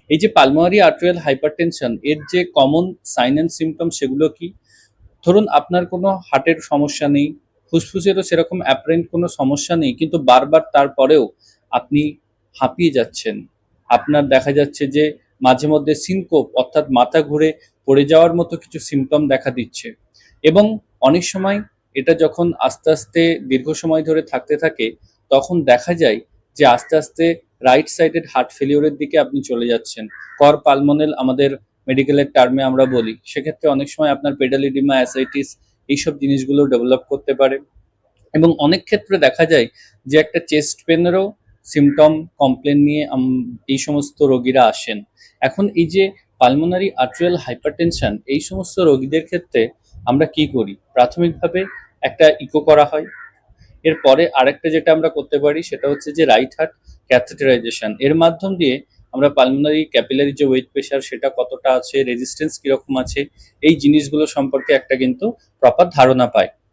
এই যে pulmonary arterial hypertension এর যে কমন সাইন অ্যান্ড সিম্পটম সেগুলো কি? ধরুন আপনার কোনো হার্টের সমস্যা নেই, ফুসফুসেরও সেরকম অ্যাপারেন্ট কোনো সমস্যা নেই, কিন্তু বারবার তারপরেও আপনি হাঁপিয়ে যাচ্ছেন। আপনার দেখা যাচ্ছে যে মাঝে মধ্যে সিনকোপ অর্থাৎ মাথা ঘুরে পড়ে যাওয়ার মতো কিছু সিম্পটম দেখা দিচ্ছে। এবং অনেক সময় এটা যখন আস্তে আস্তে দীর্ঘ সময় ধরে থাকতে থাকে, তখন দেখা যায় যে আস্তে আস্তে রাইট সাইডেড হার্ট ফেলিওরের দিকে আপনি চলে যাচ্ছেন। কর পালমোনেল আমাদের মেডিকেলের টার্মে আমরা বলি। সেক্ষেত্রে অনেক সময় আপনার পেডালিডিমা, অ্যাসাইটিস এইসব জিনিসগুলো ডেভেলপ করতে পারে। এবং অনেক ক্ষেত্রে দেখা যায় যে একটা চেস্ট পেনেরও সিমটম কমপ্লেন নিয়ে এই সমস্ত রোগীরা আসেন। এখন এই যে পালমোনারি আর্টেরিয়াল হাইপারটেনশন এই সমস্ত রোগীদের ক্ষেত্রে আমরা কি করি? প্রাথমিকভাবে একটা ইকো করা হয়। এরপরে আরেকটা যেটা আমরা করতে পারি সেটা হচ্ছে যে রাইট হার্ট ক্যাথেটারাইজেশন। এর মাধ্যম দিয়ে আমরা পালমোনারি ক্যাপিলারি যে ওয়েট প্রেশার সেটা কতটা আছে, রেজিস্ট্যান্স কিরকম আছে, এই জিনিসগুলো সম্পর্কে একটা কিন্তু প্রপার ধারণা পাই।